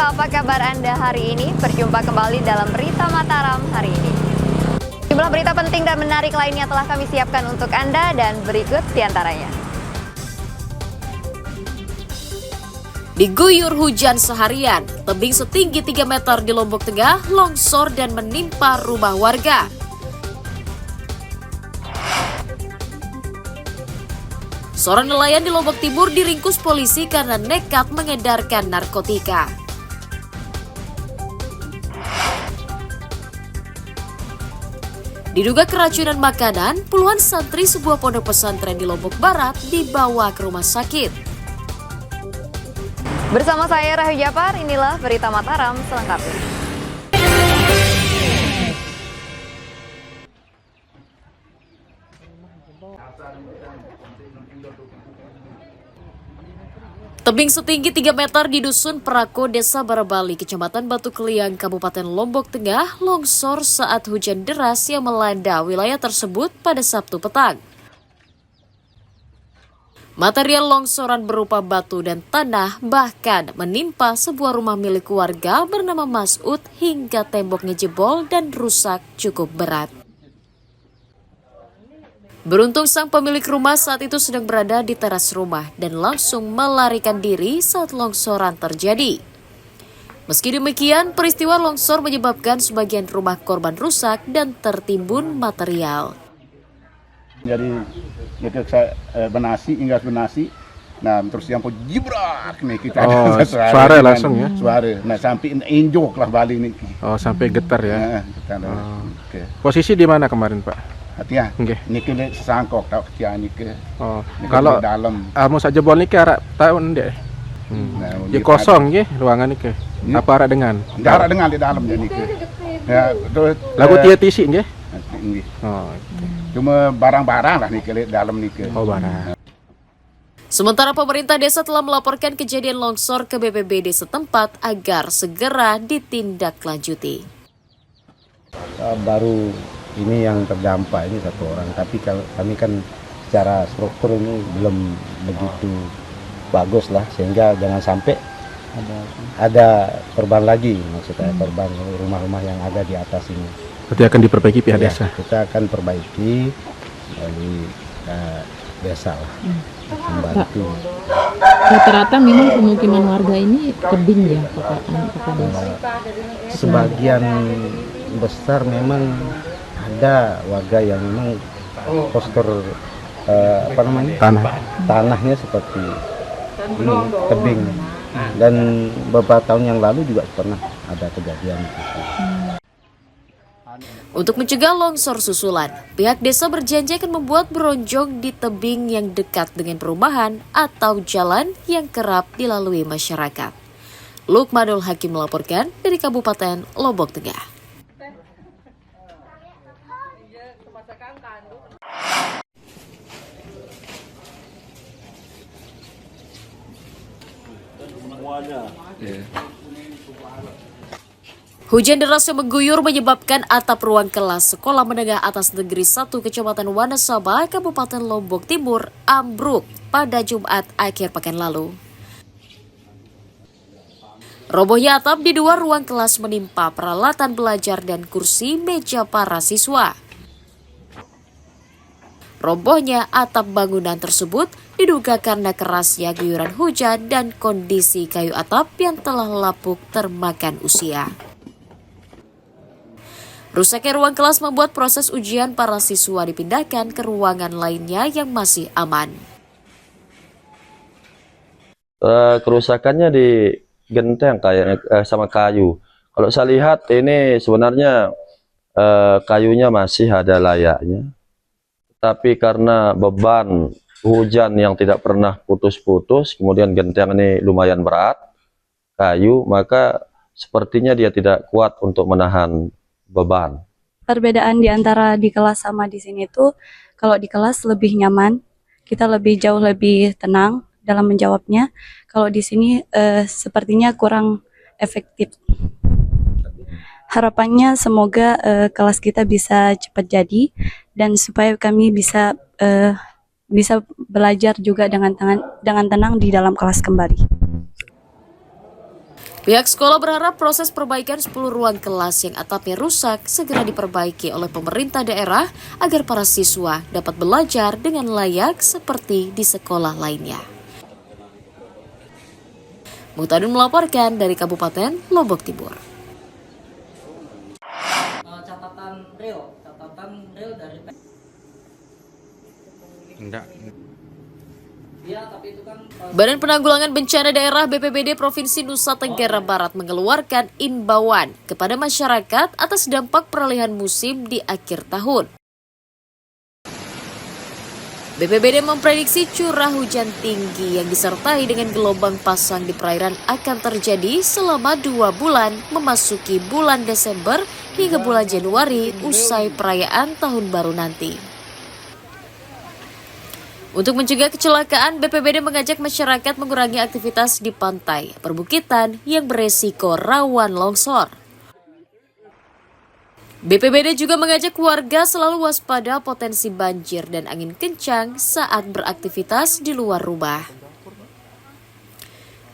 pemirsa, apa kabar Anda hari ini? Berjumpa kembali dalam Berita Mataram hari ini. Jumlah berita penting dan menarik lainnya telah kami siapkan untuk Anda dan berikut diantaranya. Diguyur hujan seharian, tebing setinggi 3 meter di Lombok Tengah longsor dan menimpa rumah warga. Seorang nelayan di Lombok Timur diringkus polisi karena nekat mengedarkan narkotika. Diduga keracunan makanan, puluhan santri sebuah pondok pesantren di Lombok Barat dibawa ke rumah sakit. Bersama saya Rahayu Japar, inilah Berita Mataram selengkapnya. Tebing setinggi 3 meter di Dusun Perako, Desa Barabali, Kecamatan Batu Keliang, Kabupaten Lombok Tengah, longsor saat hujan deras yang melanda wilayah tersebut pada Sabtu petang. Material longsoran berupa batu dan tanah bahkan menimpa sebuah rumah milik warga bernama Masud hingga temboknya jebol dan rusak cukup berat. Beruntung sang pemilik rumah saat itu sedang berada di teras rumah dan langsung melarikan diri saat longsoran terjadi. Meski demikian, peristiwa longsor menyebabkan sebagian rumah korban rusak dan tertimbun material. Jadi kita benasi, inggas benasi, nah terus yang pun jibrak nih kita. Oh, suara langsung ya? Suara, nah sampai injok lah balik nih. Oh, sampai getar ya? Okay. Posisi di mana kemarin Pak? Hati-hati, Okay. ini kena sesangkok tau ketiak ini ke. Oh, Ini kalau dalam. mau saja bol ni ke arah tahun deh. Nah, Ya kosong ya ruangan ni ke. Ya. Apa arah dengan? Darah dengan di dalam jadi ke. Ya, terus Lagu tia tisi ya? ini. Oh, Cuma barang-barang lah nih ke dalam nih ke. oh barang. Sementara pemerintah desa telah melaporkan kejadian longsor ke BPBD setempat agar segera ditindaklanjuti. Baru ini yang terdampak ini satu orang, tapi kami kan secara struktur ini belum begitu bagus lah, sehingga jangan sampai ada korban lagi, maksudnya korban rumah-rumah yang ada di atas ini. Berarti akan diperbaiki pihak Ya, desa. kita akan perbaiki dari desa lah, membantu. Rata-rata memang pemukiman warga ini tebing ya, Pak Desa. Sebagian besar memang ada warga yang memang postur tanahnya seperti ini tebing, dan beberapa tahun yang lalu juga pernah ada kejadian gitu. Untuk mencegah longsor susulan, pihak desa berjanji akan membuat beronjong di tebing yang dekat dengan perumahan atau jalan yang kerap dilalui masyarakat. Lukmanul Hakim melaporkan dari Kabupaten Lombok Tengah. Hujan deras yang mengguyur menyebabkan atap ruang kelas Sekolah Menengah Atas Negeri 1 Kecamatan Wanasaba, Kabupaten Lombok Timur ambruk pada Jumat akhir pekan lalu. Robohnya atap di 2 ruang kelas menimpa peralatan belajar dan kursi meja para siswa. Robohnya atap bangunan tersebut diduga karena kerasnya guyuran hujan dan kondisi kayu atap yang telah lapuk termakan usia. Rusaknya ruang kelas membuat proses ujian para siswa dipindahkan ke ruangan lainnya yang masih aman. Kerusakannya di genteng kayaknya sama kayu. Kalau saya lihat ini sebenarnya kayunya masih ada layaknya. Tapi karena beban hujan yang tidak pernah putus-putus, kemudian genteng ini lumayan berat, kayu, maka sepertinya dia tidak kuat untuk menahan beban. Perbedaan di antara di kelas sama di sini tuh, kalau di kelas lebih nyaman, kita jauh lebih tenang dalam menjawabnya. Kalau di sini sepertinya kurang efektif. Harapannya semoga kelas kita bisa cepat jadi dan supaya kami bisa belajar juga dengan tenang di dalam kelas kembali. Pihak sekolah berharap proses perbaikan 10 ruang kelas yang atapnya rusak segera diperbaiki oleh pemerintah daerah agar para siswa dapat belajar dengan layak seperti di sekolah lainnya. Muhtadun melaporkan dari Kabupaten Lombok Timur. Catatan real dari Enggak. ya, tapi itu kan Badan Penanggulangan Bencana Daerah BPBD Provinsi Nusa Tenggara Barat mengeluarkan imbauan kepada masyarakat atas dampak peralihan musim di akhir tahun. BPBD memprediksi curah hujan tinggi yang disertai dengan gelombang pasang di perairan akan terjadi selama 2 bulan memasuki bulan Desember hingga bulan Januari usai perayaan Tahun Baru nanti. Untuk mencegah kecelakaan, BPBD mengajak masyarakat mengurangi aktivitas di pantai, perbukitan yang beresiko rawan longsor. BPBD juga mengajak warga selalu waspada potensi banjir dan angin kencang saat beraktivitas di luar rumah.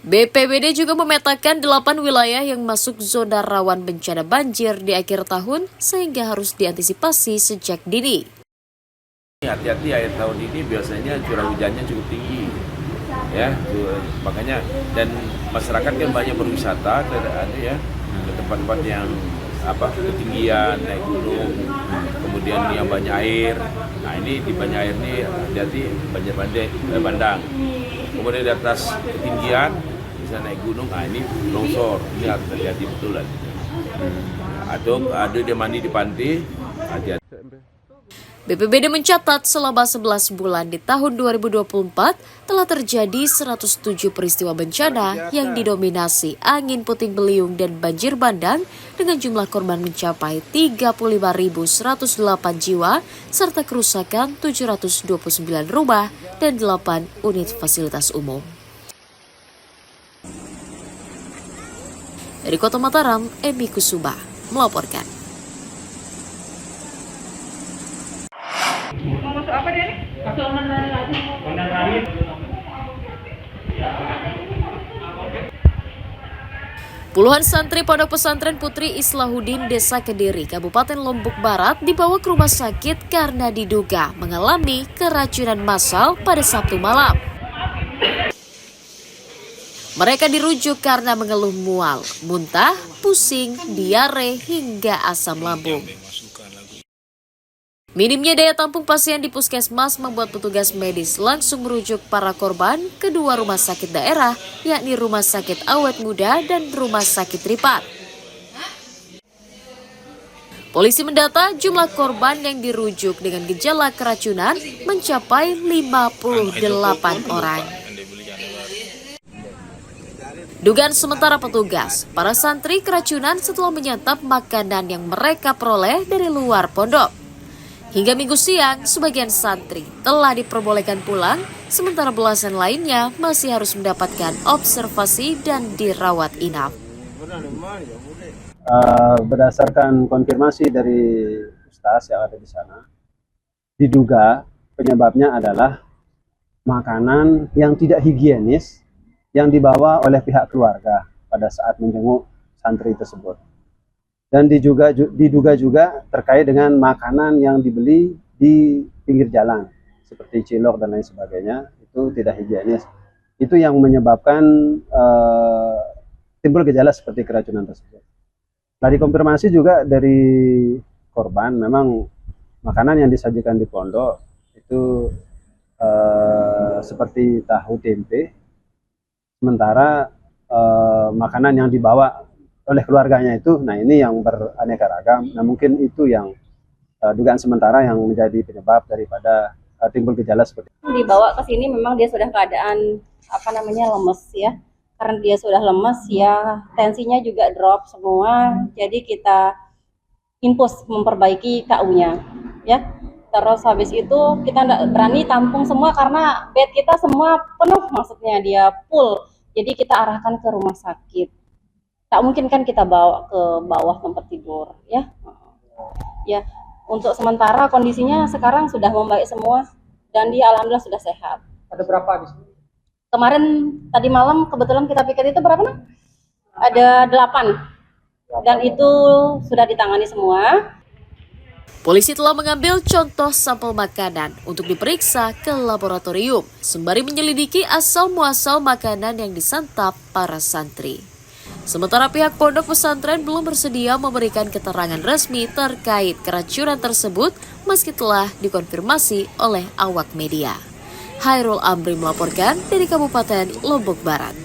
BPBD juga memetakan 8 wilayah yang masuk zona rawan bencana banjir di akhir tahun sehingga harus diantisipasi sejak dini. Hati-hati, akhir tahun ini biasanya curah hujannya cukup tinggi, ya, makanya dan masyarakat kan banyak berwisata ke tempat-tempat yang ketinggian, naik gunung, kemudian yang banyak air. Nah ini di banyak air ini hati-hati banjir bandang. Kemudian di atas ketinggian bisa naik gunung, nah ini longsor, ini harus hati-hati betul lah. Atau ada dia mandi di pantai, hati-hati. BPBD mencatat selama 11 bulan di tahun 2024 telah terjadi 107 peristiwa bencana yang didominasi angin puting beliung dan banjir bandang dengan jumlah korban mencapai 35.108 jiwa serta kerusakan 729 rumah dan 8 unit fasilitas umum. Dari Kota Mataram, Emi Kusuma melaporkan. Puluhan santri Pondok Pesantren Putri Islahuddin Desa Kediri, Kabupaten Lombok Barat dibawa ke rumah sakit karena diduga mengalami keracunan massal pada Sabtu malam. Mereka dirujuk karena mengeluh mual, muntah, pusing, diare, hingga asam lambung. Minimnya daya tampung pasien di puskesmas membuat petugas medis langsung merujuk para korban ke 2 rumah sakit daerah, yakni Rumah Sakit Awet Muda dan Rumah Sakit Ripat. Polisi mendata jumlah korban yang dirujuk dengan gejala keracunan mencapai 58 orang. Dugaan sementara petugas, para santri keracunan setelah menyantap makanan yang mereka peroleh dari luar pondok. Hingga Minggu siang, sebagian santri telah diperbolehkan pulang, sementara belasan lainnya masih harus mendapatkan observasi dan dirawat inap. Berdasarkan konfirmasi dari Ustaz yang ada di sana, diduga penyebabnya adalah makanan yang tidak higienis yang dibawa oleh pihak keluarga pada saat menjenguk santri tersebut. Dan diduga juga terkait dengan makanan yang dibeli di pinggir jalan, seperti cilok dan lain sebagainya, itu tidak higienis. Itu yang menyebabkan timbul gejala seperti keracunan tersebut. Nah, dikonfirmasi juga dari korban, memang makanan yang disajikan di pondok itu seperti tahu tempe, sementara makanan yang dibawa oleh keluarganya itu, nah ini yang beraneka ragam. Nah mungkin itu yang dugaan sementara yang menjadi penyebab daripada timbul gejala seperti itu. Dibawa ke sini memang dia sudah keadaan lemes ya. Karena dia sudah lemes ya, tensinya juga drop semua. Jadi kita impus memperbaiki KU-nya ya. Terus habis itu kita nggak berani tampung semua karena bed kita semua penuh, maksudnya dia full. Jadi kita arahkan ke rumah sakit. Tak mungkin kan kita bawa ke bawah tempat tidur ya. Ya, untuk sementara kondisinya sekarang sudah membaik semua dan dia alhamdulillah sudah sehat. ada berapa di sini? Kemarin tadi malam kebetulan kita pikir itu berapa, Nak? Ada 8 dan itu sudah ditangani semua. Polisi telah mengambil contoh sampel makanan untuk diperiksa ke laboratorium, sembari menyelidiki asal-muasal makanan yang disantap para santri. Sementara pihak pondok pesantren belum bersedia memberikan keterangan resmi terkait keracunan tersebut meski telah dikonfirmasi oleh awak media. Hairul Amri melaporkan dari Kabupaten Lombok Barat.